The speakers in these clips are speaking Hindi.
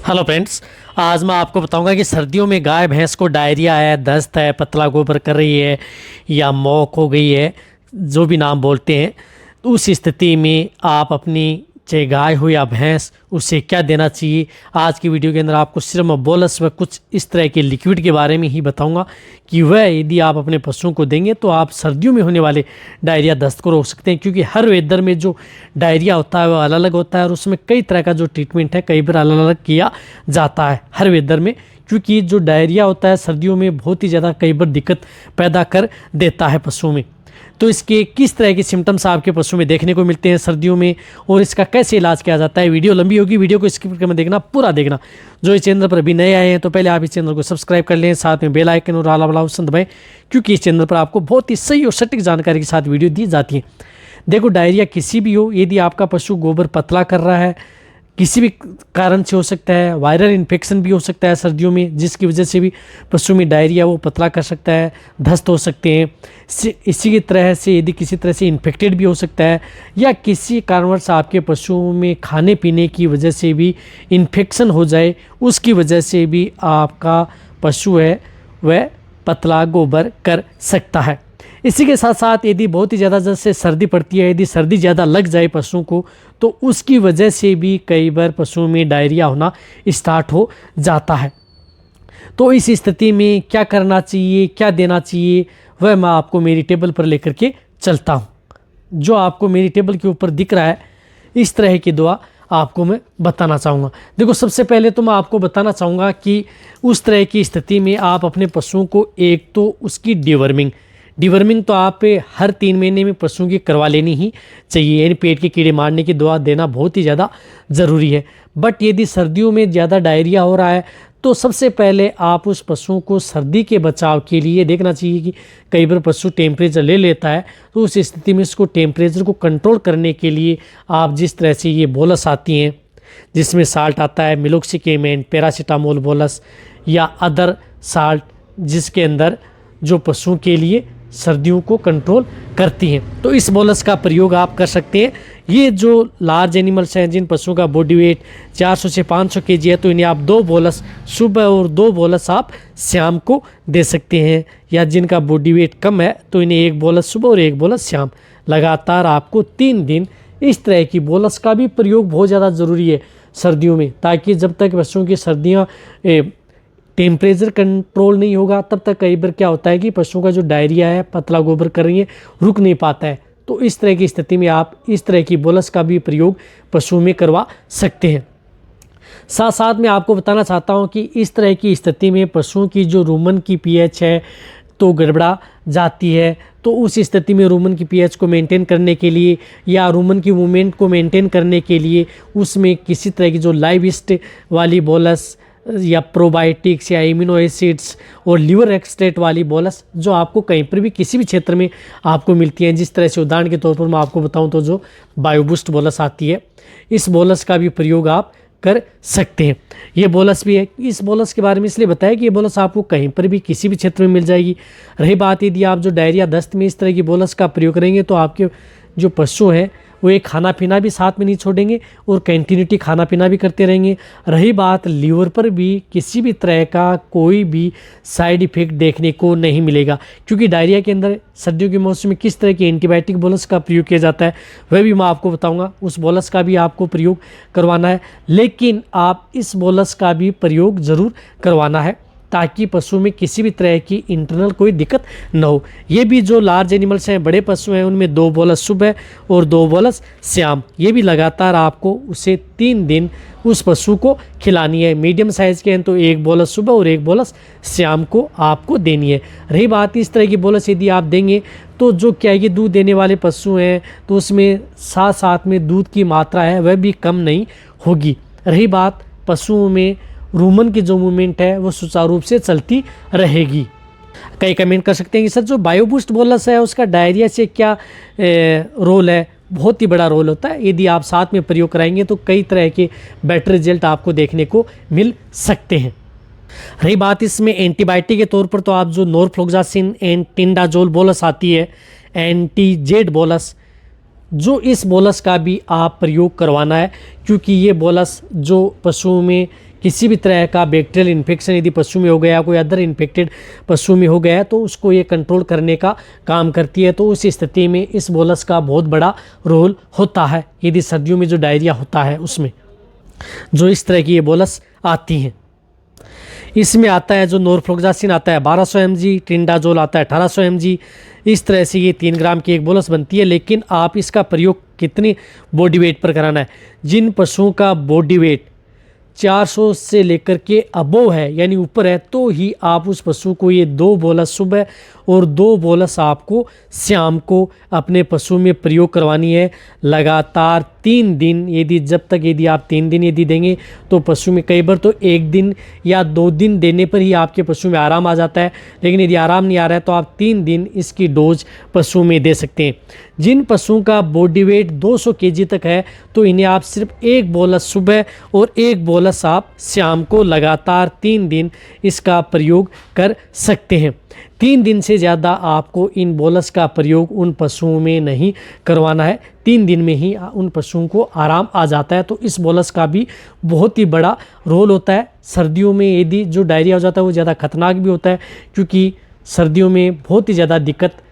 Hello friends. आज मैं आपको बताऊंगा कि सर्दियों में गाय भैंस को डायरिया है, दस्त है, पतला गोबर कर रही है या मौक हो गई है, जो भी नाम बोलते हैं, तो उस स्थिति में आप अपनी चाहे गाय हो या भैंस उसे क्या देना चाहिए। आज की वीडियो के अंदर आपको सिर्फ मैं बोलस व कुछ इस तरह के लिक्विड के बारे में ही बताऊंगा कि वह यदि आप अपने पशुओं को देंगे तो आप सर्दियों में होने वाले डायरिया दस्त को रोक सकते हैं। क्योंकि हर वेदर में जो डायरिया होता है वह अलग अलग होता है और उसमें कई तरह का जो ट्रीटमेंट है कई बार अलग अलग किया जाता है हर वेदर में। क्योंकि जो डायरिया होता है सर्दियों में बहुत ही ज़्यादा कई बार दिक्कत पैदा कर देता है पशुओं में। तो इसके किस तरह के सिम्टम्स आपके पशु में देखने को मिलते हैं सर्दियों में और इसका कैसे इलाज किया जाता है। वीडियो लंबी होगी, वीडियो को स्किप करके देखना, पूरा देखना। जो इस चैनल पर अभी नए आए हैं तो पहले आप इस चैनल को सब्सक्राइब कर लें, साथ में बेल आइकन और आला वाला ऑप्शन दबाएं, क्योंकि इस चैनल पर आपको बहुत ही सही और सटीक जानकारी के साथ वीडियो दी जाती है। देखो, डायरिया किसी भी हो, यदि आपका पशु गोबर पतला कर रहा है किसी भी कारण से हो सकता है, वायरल इन्फेक्शन भी हो सकता है सर्दियों में जिसकी वजह से भी पशु में डायरिया वो पतला कर सकता है, दस्त हो सकते हैं। इसी की तरह से यदि किसी तरह से इन्फेक्टेड भी हो सकता है या किसी कारणवश आपके पशुओं में खाने पीने की वजह से भी इन्फेक्शन हो जाए, उसकी वजह से भी आपका पशु है वह पतला गोबर कर सकता है। इसी के साथ साथ यदि बहुत ही ज़्यादा जैसे सर्दी पड़ती है, यदि सर्दी ज़्यादा लग जाए पशुओं को तो उसकी वजह से भी कई बार पशुओं में डायरिया होना स्टार्ट हो जाता है। तो इस स्थिति में क्या करना चाहिए, क्या देना चाहिए, वह मैं आपको मेरी टेबल पर लेकर के चलता हूँ। जो आपको मेरी टेबल के ऊपर दिख रहा है इस तरह की दवा आपको मैं बताना चाहूँगा। देखो, सबसे पहले तो मैं आपको बताना चाहूँगा कि उस तरह की स्थिति में आप अपने पशुओं को एक तो उसकी डिवर्मिंग तो आप हर 3 महीने में पशुओं की करवा लेनी ही चाहिए, यानी पेट के कीड़े मारने की दवा देना बहुत ही ज़्यादा ज़रूरी है। बट यदि सर्दियों में ज़्यादा डायरिया हो रहा है तो सबसे पहले आप उस पशुओं को सर्दी के बचाव के लिए देखना चाहिए कि कई बार पशु टेम्परेचर ले लेता है, तो उस स्थिति में उसको टेम्परेचर को कंट्रोल करने के लिए आप जिस तरह से ये बोलस आती हैं जिसमें साल्ट आता है, मिलोक्सिकेमेन, पैरासीटामोल बोलस या अदर साल्ट, जिसके अंदर जो पशुओं के लिए सर्दियों को कंट्रोल करती हैं, तो इस बोलस का प्रयोग आप कर सकते हैं। ये जो लार्ज एनिमल्स हैं जिन पशुओं का बॉडी वेट 400 से 500 केजी है तो इन्हें आप 2 बोलस सुबह और 2 बोलस आप शाम को दे सकते हैं। या जिनका बॉडी वेट कम है तो इन्हें 1 बोलस सुबह और 1 बोलस शाम, लगातार आपको 3 दिन इस तरह की बोलस का भी प्रयोग बहुत ज़्यादा ज़रूरी है सर्दियों में, ताकि जब तक पशुओं की सर्दियाँ टेम्परेचर कंट्रोल नहीं होगा तब तक कई बार क्या होता है कि पशुओं का जो डायरिया है पतला गोबर कर रही है रुक नहीं पाता है। तो इस तरह की स्थिति में आप इस तरह की बोलस का भी प्रयोग पशुओं में करवा सकते हैं। साथ साथ मैं आपको बताना चाहता हूं कि इस तरह की स्थिति में पशुओं की जो रूमन की पीएच है तो गड़बड़ा जाती है, तो उस स्थिति में रूमन की पीएच को मेंटेन करने के लिए या रूमन की मूवमेंट को मेंटेन करने के लिए उसमें किसी तरह की जो लाइव ईस्ट वाली बोलस या प्रोबायोटिक्स या इम्यूनो एसिड्स और लीवर एक्सट्रैक्ट वाली बोलस जो आपको कहीं पर भी किसी भी क्षेत्र में आपको मिलती हैं, जिस तरह से उदाहरण के तौर पर मैं आपको बताऊं तो जो बायोबूस्ट बोलस आती है, इस बोलस का भी प्रयोग आप कर सकते हैं। ये बोलस भी है, इस बोलस के बारे में इसलिए बताया कि ये बोलस आपको कहीं पर भी किसी भी क्षेत्र में मिल जाएगी। रही बात यदि आप जो डायरिया दस्त में इस तरह की बोलस का प्रयोग करेंगे तो आपके जो पशु हैं वो एक खाना पीना भी साथ में नहीं छोड़ेंगे और कंटिन्यूटी खाना पीना भी करते रहेंगे। रही बात लीवर पर भी किसी भी तरह का कोई भी साइड इफेक्ट देखने को नहीं मिलेगा, क्योंकि डायरिया के अंदर सर्दियों के मौसम में किस तरह की एंटीबायोटिक बोलस का प्रयोग किया जाता है वह भी मैं आपको बताऊंगा। उस बोलस का भी आपको प्रयोग करवाना है, लेकिन आप इस बोलस का भी प्रयोग ज़रूर करवाना है ताकि पशु में किसी भी तरह की इंटरनल कोई दिक्कत न हो। ये भी जो लार्ज एनिमल्स हैं, बड़े पशु हैं, उनमें 2 बोलस सुबह और 2 बोलस शाम, ये भी लगातार आपको उसे 3 दिन उस पशु को खिलानी है। मीडियम साइज़ के हैं तो 1 बोलस सुबह और 1 बोलस शाम को आपको देनी है। रही बात इस तरह की बोलस यदि आप देंगे तो जो क्या है कि दूध देने वाले पशु हैं तो उसमें साथ साथ में दूध की मात्रा है वह भी कम नहीं होगी। रही बात पशुओं में रूमन की जो मूवमेंट है वो सुचारू रूप से चलती रहेगी। कई कमेंट कर सकते हैं कि सर जो बायोबूस्ट बोलस है उसका डायरिया से क्या रोल है। बहुत ही बड़ा रोल होता है। यदि आप साथ में प्रयोग कराएंगे तो कई तरह के बेटर रिजल्ट आपको देखने को मिल सकते हैं। रही बात इसमें एंटीबायोटिक के तौर पर तो आप जो नॉरफ्लोक्सासिन एंड टिंडाजोल बोलस आती है, एंटीजेड बोलस, जो इस बोलस का भी आप प्रयोग करवाना है, क्योंकि ये बोलस जो पशुओं में किसी भी तरह का बैक्टीरियल इन्फेक्शन यदि पशु में हो गया, कोई अदर इन्फेक्टेड पशु में हो गया, तो उसको ये कंट्रोल करने का काम करती है। तो उस स्थिति में इस बोलस का बहुत बड़ा रोल होता है। यदि सर्दियों में जो डायरिया होता है उसमें जो इस तरह की ये बोलस आती हैं, इसमें आता है जो नॉरफ्लोक्सासिन आता है 1200 mg, ट्रिंडाजोल आता है 1800 mg। इस तरह से ये 3 ग्राम की एक बोलस बनती है। लेकिन आप इसका प्रयोग कितनी बॉडी वेट पर कराना है। जिन पशुओं का बॉडी वेट 400 से लेकर के अबोव है यानी ऊपर है, तो ही आप उस पशु को ये 2 बोलस सुबह और 2 बोलस आपको शाम को अपने पशु में प्रयोग करवानी है लगातार 3 दिन। यदि आप 3 दिन यदि देंगे तो पशु में कई बार तो 1 दिन या 2 दिन देने पर ही आपके पशु में आराम आ जाता है। लेकिन यदि आराम नहीं आ रहा है तो आप 3 दिन इसकी डोज पशु में दे सकते हैं। जिन पशुओं का बॉडी वेट 200 kg तक है तो इन्हें आप सिर्फ 1 बोलस सुबह और 1 बोलस आप शाम को लगातार 3 दिन इसका प्रयोग कर सकते हैं। 3 दिन से ज़्यादा आपको इन बोलस का प्रयोग उन पशुओं में नहीं करवाना है। 3 दिन में ही उन पशुओं को आराम आ जाता है। तो इस बोलस का भी बहुत ही बड़ा रोल होता है। सर्दियों में यदि जो डायरिया हो जाता है वो ज़्यादा खतरनाक भी होता है, क्योंकि सर्दियों में बहुत ही ज़्यादा दिक्कत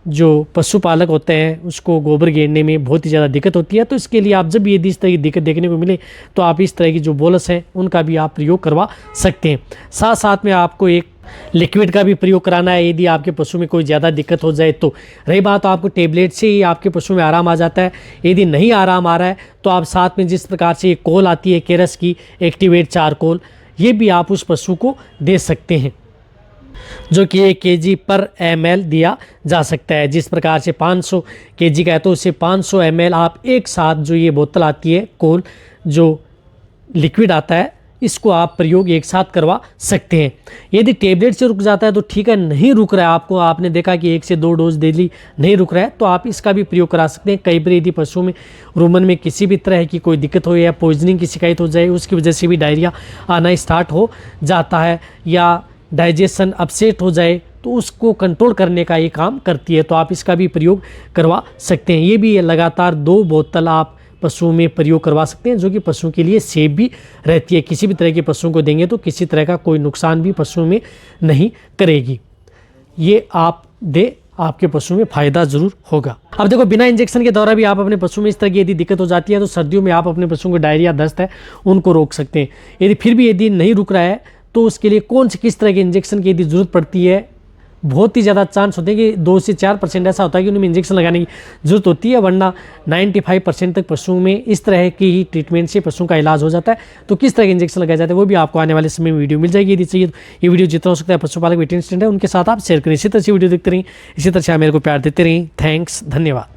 जो पशुपालक होते हैं उसको गोबर घेरने में बहुत ही ज़्यादा दिक्कत होती है। तो इसके लिए आप जब भी यदि इस तरह की दिक्कत देखने को मिले तो आप इस तरह की जो बोलस हैं उनका भी आप प्रयोग करवा सकते हैं। साथ साथ में आपको एक लिक्विड का भी प्रयोग कराना है यदि आपके पशु में कोई ज़्यादा दिक्कत हो जाए तो। रही बात आपको टेबलेट से ही आपके पशु में आराम आ जाता है। यदि नहीं आराम आ रहा है तो आप साथ में जिस प्रकार से ये कोल आती है केरस की एक्टिवेट चारकोल, ये भी आप उस पशु को दे सकते हैं, जो कि 1 kg पर ml दिया जा सकता है। जिस प्रकार से 500 kg का है तो उससे 500 ml आप एक साथ जो ये बोतल आती है कोल जो लिक्विड आता है इसको आप प्रयोग एक साथ करवा सकते हैं। यदि टेबलेट से रुक जाता है तो ठीक है, नहीं रुक रहा है आपने देखा कि 1 से 2 डोज दे ली नहीं रुक रहा है तो आप इसका भी प्रयोग करा सकते हैं। कई बार यदि पशु में रुमन में किसी भी तरह की कोई दिक्कत हो या पॉइजनिंग की शिकायत हो जाए, उसकी वजह से भी डायरिया आना स्टार्ट हो जाता है या डाइजेशन अपसेट हो जाए तो उसको कंट्रोल करने का ये काम करती है। तो आप इसका भी प्रयोग करवा सकते हैं। ये भी लगातार 2 बोतल आप पशुओं में प्रयोग करवा सकते हैं, जो कि पशुओं के लिए सेफ भी रहती है। किसी भी तरह के पशुओं को देंगे तो किसी तरह का कोई नुकसान भी पशुओं में नहीं करेगी। ये आप दे, आपके पशु में फ़ायदा ज़रूर होगा। अब देखो, बिना इंजेक्शन के द्वारा भी आप अपने पशु में इस तरह की यदि दिक्कत हो जाती है तो सर्दियों में आप अपने पशुओं को डायरिया दस्त है उनको रोक सकते हैं। यदि फिर भी यदि नहीं रुक रहा है तो उसके लिए किस तरह के इंजेक्शन की यदि ज़रूरत पड़ती है, बहुत ही ज़्यादा चांस होते हैं कि 2 से 4% ऐसा होता है कि उनमें इंजेक्शन लगाने की ज़रूरत होती है, वरना 95% तक पशुओं में इस तरह की ही ट्रीटमेंट से पशुओं का इलाज हो जाता है। तो किस तरह के इंजेक्शन लगाए जाते हैं वो भी आपको आने वाले समय में वीडियो मिल जाएगी। यदि चाहिए तो ये वीडियो जितना हो सकता है पशुपालक वेटरनरी स्टूडेंट है उनके साथ आप शेयर करें। इसी तरह से वीडियो देखते रहें, इसी तरह से आप मेरे को प्यार देते रहें। थैंक्स, धन्यवाद।